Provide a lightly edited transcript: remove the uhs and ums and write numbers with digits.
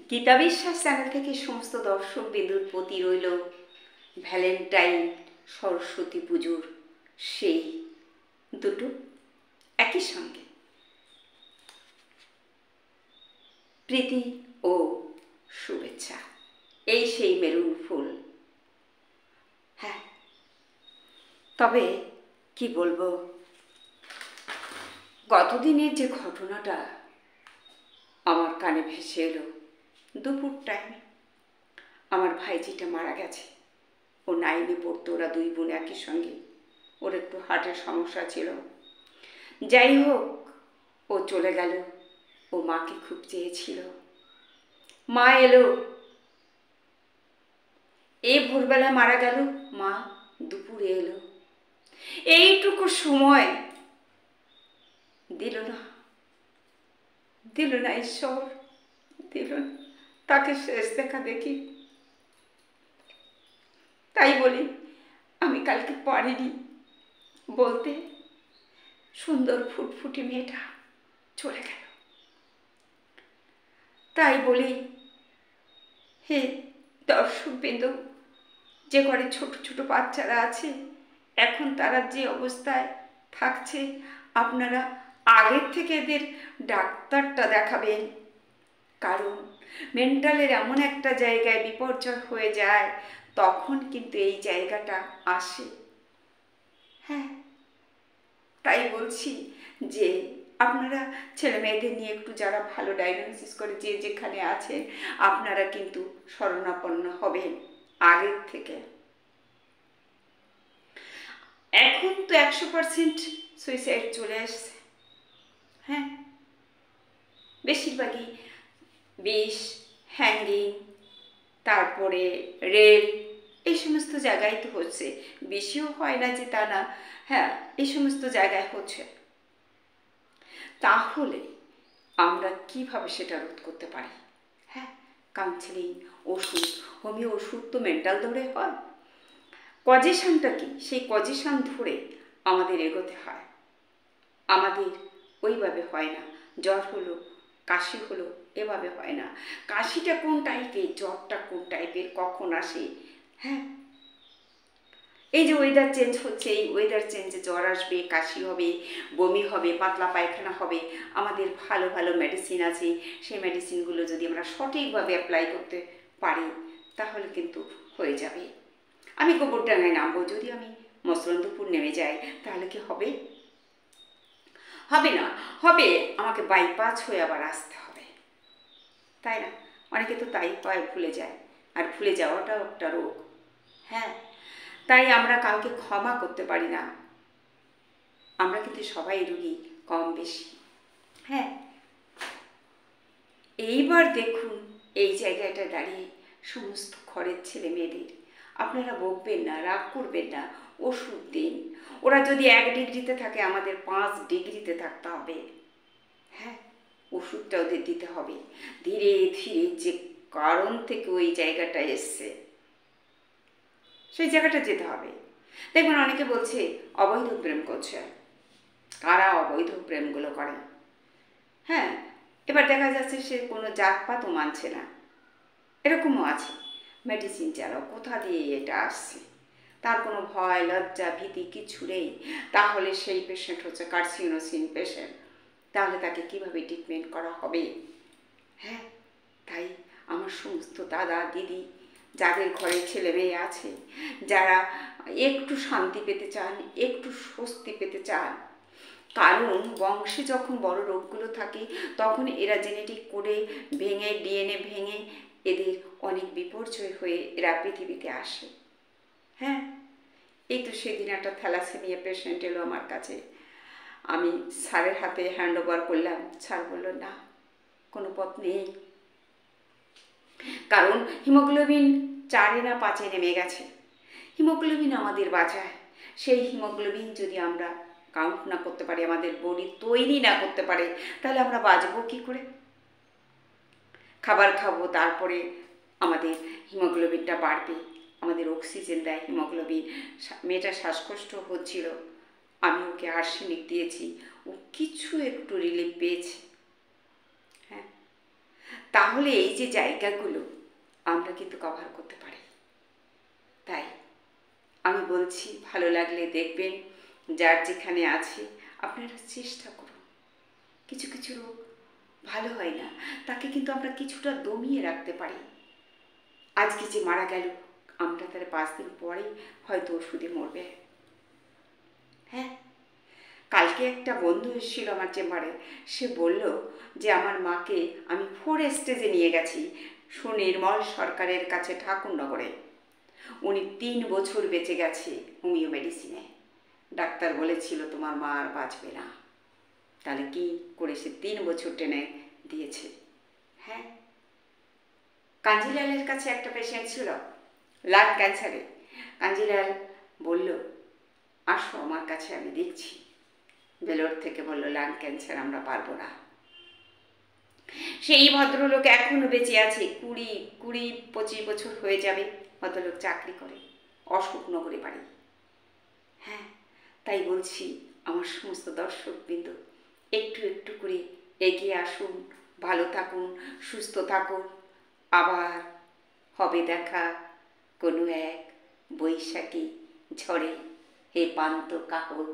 গীতা বিশ্বাস চ্যানেল থেকে সমস্ত দর্শক বিন্দুর প্রতি রইল ভ্যালেন্টাইন সরস্বতী পুজোর সেই দুটো একই সঙ্গে প্রীতি ও শুভেচ্ছা। এই সেই মেরুন ফুল। হ্যাঁ, তবে কি বলবো, গতদিনের যে ঘটনাটা আমার কানে ভেসে এলো দুপুর টাইমে, আমার ভাইজিটা মারা গেছে। ও 9-এ পড়তো, ওরা দুই বোন একই সঙ্গে। ওর একটু হার্টের সমস্যা ছিল। যাই হোক, ও চলে গেল। ও মাকে খুব চেয়েছিল। মা এলো, এই ভোরবেলা মারা গেল। মা দুপুরে এলো। এইটুকু সময় দিল না ঈশ্বর, দিল না। তাকে শেষ দেখা দেখি। তাই বলি আমি কালকে পারিনি বলতে, সুন্দর ফুটফুটি মেয়েটা চলে গেল। তাই বলি, হে দর্শকবৃন্দ, যে ঘরে ছোট ছোট বাচ্চারা আছে, এখন তারা যে অবস্থায় থাকছে, আপনারা আগের থেকে এদের ডাক্তারটা দেখাবেন। কারণ মেন্টালের এমন একটা জায়গায় বিপর্যয় হয়ে যায়, তখন কিন্তু এই জায়গাটা আসে। হ্যাঁ, তাই বলছি যে আপনারা ছেলে মেয়েদের নিয়ে একটু, যারা ভালো ডায়াগনোসিস করে যে যেখানে আছে, আপনারা কিন্তু শরণাপন্ন হবেন আগের থেকে। এখন তো 100% সুইসাইড চলে আসছে। হ্যাঁ, বেশিরভাগই বিষ, হ্যাঙ্গিং, তারপরে রেল, এই সমস্ত জায়গায় তো হচ্ছে। বেশিও হয় না যে তা না, হ্যাঁ, এই সমস্ত জায়গায় হচ্ছে। তাহলে আমরা কিভাবে সেটা রোধ করতে পারি? হ্যাঁ, কাউন্সেলিং, ওষুধ, হোমিও ওষুধ তো মেন্টাল ধরে হয়। কজেশনটা কি, সেই কজেশন ধরে আমাদের এগোতে হয়। আমাদের ওইভাবে হয় না। জ্বর হলো, কাশি হলো, এভাবে হয় না। কাশিটা কোন টাইপের, জ্বরটা কোন টাইপের, কখন আসে? হ্যাঁ, এই যে ওয়েদার চেঞ্জ হচ্ছে, এই ওয়েদার চেঞ্জে জ্বর আসবে, কাশি হবে, বমি হবে, পাতলা পায়খানা হবে। আমাদের ভালো ভালো মেডিসিন আছে। সেই মেডিসিনগুলো যদি আমরা সঠিকভাবে অ্যাপ্লাই করতে পারি, তাহলে কিন্তু হয়ে যাবে। আমি গোবরডাঙ্গায় নামবো, যদি আমি মসলন্দপুর নেমে যাই, তাহলে কি হবে? হবে না। হবে আমাকে বাইপাস হয়ে আবার আসতে হবে, তাই না? অনেকে তো তাই হয়, ভুলে যায়। আর ভুলে যাওয়াটাও একটা রোগ। হ্যাঁ, তাই আমরা কাউকে ক্ষমা করতে পারি না। আমরা কিন্তু সবাই রোগী কম বেশি। হ্যাঁ, এইবার দেখুন এই জায়গাটা দাঁড়িয়ে সমস্ত ঘরের ছেলে মেয়েদের আপনারা বকবেন না, রাগ করবেন না, ওষুধ দিন। ওরা যদি 1 ডিগ্রিতে থাকে, আমাদের 5 ডিগ্রিতে থাকতে হবে। হ্যাঁ, ওষুধটা ওদের দিতে হবে। ধীরে ধীরে যে কারণ থেকে ওই জায়গাটা এসছে, সেই জায়গাটা যেতে হবে। দেখবেন অনেকে বলছে অবৈধ প্রেম করছে। কারা অবৈধ প্রেমগুলো করে? হ্যাঁ, এবার দেখা যাচ্ছে সে কোনো জাতপাতও মানছে না, এরকমও আছে। মেডিসিন চালাও, কোথা দিয়ে এটা আসছে, তার কোনো ভয়, লজ্জা, ভীতি কিছু নেই। তাহলে সেই পেশেন্ট হচ্ছে কার্সিনোসিন পেশেন্ট। তাহলে তাকে কিভাবে ট্রিটমেন্ট করা হবে? হ্যাঁ, তাই আমার সমস্ত দাদা দিদি, যাদের ঘরে ছেলে মেয়ে আছে, যারা একটু শান্তি পেতে চান, একটু স্বস্তি পেতে চান, কারণ বংশে যখন বড় রোগগুলো থাকে, তখন এরা জেনেটিক কোডে ভেঙে, ডিএনএ ভেঙে এদের অনেক বিপর্যয় হয়ে এরা পৃথিবীতে আসে। হ্যাঁ, এই তো সেদিন একটা থ্যালাসেমিয়া পেশেন্ট এলো আমার কাছে। আমি স্যারের হাতে হ্যান্ড ওভার করলাম। স্যার বলল, না, কোনো পথ নেই। কারণ হিমোগ্লোবিন 4 না 5 নেমে গেছে। হিমোগ্লোবিন আমাদের বাঁচায়। সেই হিমোগ্লোবিন যদি আমরা কাউন্ট না করতে পারি, আমাদের বডি তৈরি না করতে পারে, তাহলে আমরা বাঁচবো কী করে? খাবার খাবো, তারপরে আমাদের হিমোগ্লোবিনটা বাড়বে, আমাদের অক্সিজেন দেয় হিমোগ্লোবিন। মেয়েটা শ্বাসকষ্ট হচ্ছিল, আমি ওকে আর্সেনিক দিয়েছি, ও কিছু একটু রিলিফ পেয়েছে। হ্যাঁ, তাহলে এই যে জায়গাগুলো আমরা কিন্তু কভার করতে পারি। তাই আমি বলছি, ভালো লাগলে দেখবেন, যার যেখানে আছে আপনারা চেষ্টা করুন। কিছু কিছু রোগ ভালো হয় না, তাকে কিন্তু আমরা কিছুটা দমিয়ে রাখতে পারি। আজকে যে মারা গেল, আমরা তার 5 দিন পরে হয়তো ওষুধে মরবে। হ্যাঁ, কালকে একটা বন্ধু এসেছিল আমার চেম্বারে, সে বলল যে আমার মাকে আমি 4 স্টেজে নিয়ে গেছি সুনির্মল সরকারের কাছে ঠাকুরনগরে। উনি 3 বছর বেঁচে গেছে হোমিও মেডিসিনে। ডাক্তার বলেছিল তোমার মা আর বাঁচবে না। তাহলে কি করে সে 3 বছর টেনে দিয়েছে। হ্যাঁ, কাঞ্জিলালের কাছে একটা পেশেন্ট ছিল লাং ক্যান্সারে। কাঞ্জিলাল বলল আসো আমার কাছে, আমি দেখছি। বেলোর থেকে বলল লাং ক্যান্সার আমরা পারবো না। সেই ভদ্রলোক এখনো বেঁচে আছে, 20-25 বছর হয়ে যাবে। ভদ্রলোক চাকরি করে, অশোকনগরে বাড়ি। হ্যাঁ, তাই বলছি আমার সমস্ত দর্শকবৃন্দ, একটু একটু করে এগিয়ে আসুন, ভালো থাকুন, সুস্থ থাকুন। আবার হবে দেখা কোনো এক বৈশাখী ঝড়ে। হে পান্ত কাহর